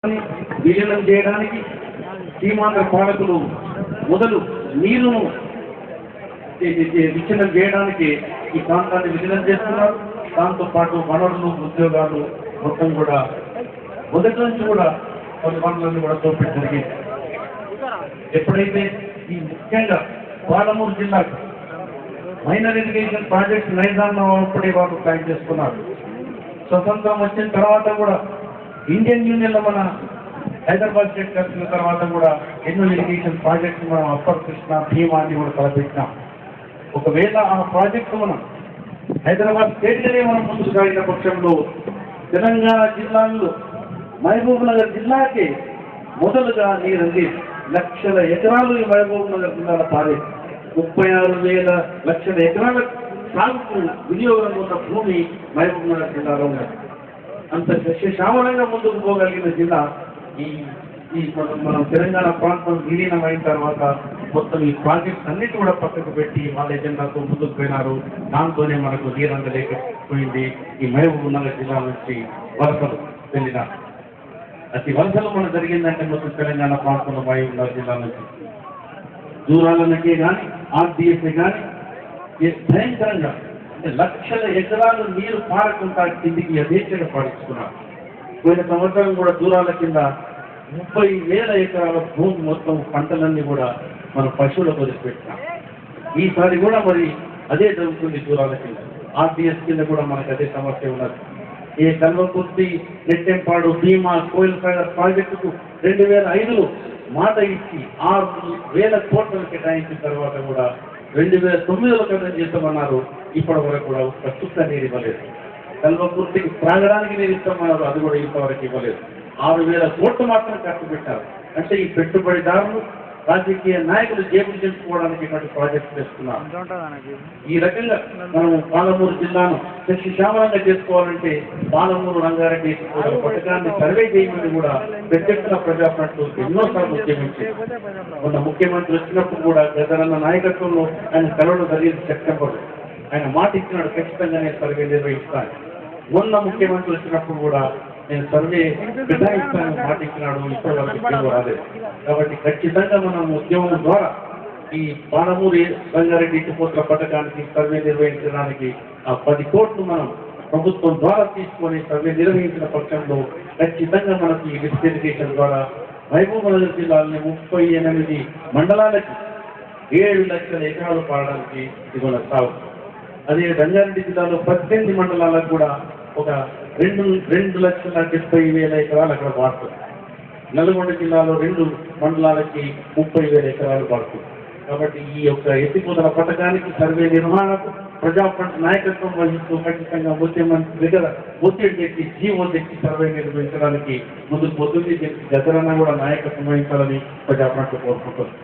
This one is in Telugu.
విలీనం చేయడానికి సీమాంధ్ర పాలకులు మొదలు నీరును విచ్ఛిన్నం చేయడానికి ఈ ప్రాంతాన్ని విలీనం చేస్తున్నారు. దాంతో పాటు వనరులు ఉద్యోగాలు మొత్తం కూడా మొదటి నుంచి కూడా కొన్ని వనరులను కూడా దోపిడీ జరిగింది. ఎప్పుడైతే ఈ ముఖ్యంగా పాలమూరు జిల్లాకు మైనర్ ఇరిగేషన్ ప్రాజెక్ట్ నైజాంలో అప్పుడే వాళ్ళు ప్లాన్ చేసుకున్నారు. స్వతంత్రం వచ్చిన తర్వాత కూడా ఇండియన్ యూనియన్లో మన హైదరాబాద్ స్టేట్ కలిసిన తర్వాత కూడా ఎన్నో ఇరిగేషన్ ప్రాజెక్ట్స్ మనం అప్పర్ కృష్ణ భీమాన్ని కూడా తలపెట్టినాం. ఒకవేళ ఆ ప్రాజెక్టు మనం హైదరాబాద్ స్టేట్లోనే మనం ముందుకు సాగిన పక్షంలో తెలంగాణ జిల్లాల్లో మహబూబ్ నగర్ జిల్లాకి మొదలుగా నీరంది లక్షల ఎకరాలు ఈ మహబూబ్ నగర్ జిల్లాలో పారే 36,000 లక్షల ఎకరాల సాగుకు వినియోగంలో ఉన్న భూమి మహబూబ్ నగర్ జిల్లాలో ఉన్నది. అంత సస్యశ్యామలంగా ముందుకు పోగలిగిన జిల్లా ఈ మనం తెలంగాణ ప్రాంతం విలీనం అయిన తర్వాత మొత్తం ఈ ప్రాజెక్ట్స్ అన్నిటి కూడా పక్కకు పెట్టి వాళ్ళ ఎజెండాతో ముందుకు పోయినారు. దాంతోనే మనకు నీరందలేకపోయింది. ఈ మహబూబ్ నగర్ జిల్లా నుంచి వలసలు వెళ్ళినారు. అతి వలసలు మనకు జరిగిందంటే మొత్తం తెలంగాణ ప్రాంతంలో మహబూబ్ నగర్ జిల్లా నుంచి దూరాలకే కానీ ఆర్డీఎస్ఏ కానీ భయంకరంగా అంటే లక్షల ఎకరాలు నీరు పారకుండా కిందికి యథేచ్ఛగా పాడించుకున్నారు. పోయిన సంవత్సరం కూడా దూరాల కింద 30,000 ఎకరాల భూమి మొత్తం పంటలన్నీ కూడా మన పశువులకు వదిలిపెట్టినాం. ఈసారి కూడా మరి అదే జరుగుతుంది. దూరాల కింద ఆర్డీఎస్ కింద కూడా మనకు అదే సమస్య ఉన్నది. ఏ కల్వకుర్తి, నెట్టెంపాడు, భీమా, కోయిల్ సాగర్ ప్రాజెక్టుకు 2005లో మాట ఇచ్చి 6,000 కోట్లను కేటాయించిన తర్వాత కూడా 2009లో కథం చేస్తామన్నారు. ఇప్పటి వరకు కూడా ఒక చుక్క నీరు ఇవ్వలేదు. కల్వకుర్తికి త్రాగడానికి నీరు ఇస్తామన్నారు. అది కూడా ఇంతవరకు ఇవ్వలేదు. 6,000 కోట్లు మాత్రం ఖర్చు పెట్టారు. అంటే ఈ పెట్టుబడిదారులు రాజకీయ నాయకులు జేబులు చేసుకోవడానికి ఇటువంటి ప్రాజెక్టు చేస్తున్నారు. ఈ రకంగా మనం పాలమూరు జిల్లాను సస్యశ్యామలంగా చేసుకోవాలంటే పాలమూరు రంగారెడ్డి పథకాన్ని సర్వే చేయమని కూడా ప్రత్యక్ష ప్రజాప్రతినిధులు ఎన్నోసార్లు ఉద్యమించారు. మొన్న ముఖ్యమంత్రి వచ్చినప్పుడు కూడా గదరన్న నాయకత్వంలో ఆయన కలవడం జరిగింది. సెప్టెంబర్లో ఆయన మాట ఇచ్చినాడు, ఖచ్చితంగానే సర్వే నిర్వహిస్తాను. మొన్న ముఖ్యమంత్రి వచ్చినప్పుడు కూడా నేను సర్వే కేటాయిస్తాను మాట ఇచ్చినాడు. ఇప్పటి వరకు రాలేదు. కాబట్టి ఖచ్చితంగా మనం ఉద్యమం ద్వారా ఈ పాలమూరు రంగారెడ్డి ఎత్తిపోతల పథకానికి సర్వే నిర్వహించడానికి ఆ 10 కోట్లు మనం ప్రభుత్వం ద్వారా తీసుకొని సర్వే నిర్వహించిన పక్షంలో ఖచ్చితంగా మనకి ఈ లిఫ్ట్ ఇరిగేషన్ ద్వారా మహబూబ్ నగర్ జిల్లాలోని 38 మండలాలకి 7 లక్షల ఎకరాలు పాడడానికి ఇది సాగు. అదే రంగారెడ్డి జిల్లాలో 18 మండలాలకు కూడా ఒక 2,70,000 ఎకరాలు అక్కడ వాడుతుంది. నల్గొండ జిల్లాలో 2 మండలాలకి 30,000 ఎకరాలు పడుతుంది. కాబట్టి ఈ యొక్క ఎత్తిపోతల పథకానికి సర్వే నిర్వహణకు ప్రజాప్రతినిధి నాయకత్వం వహిస్తూ ఖచ్చితంగా ముఖ్యమంత్రి దగ్గర ఒత్తిడి తెచ్చి జీవో తెచ్చి సర్వే నిర్వహించడానికి ముందుకు పోతుంది. గతరన్నా కూడా నాయకత్వం వహించాలని ప్రజాప్రతినిధులు కోరుకుంటున్నారు.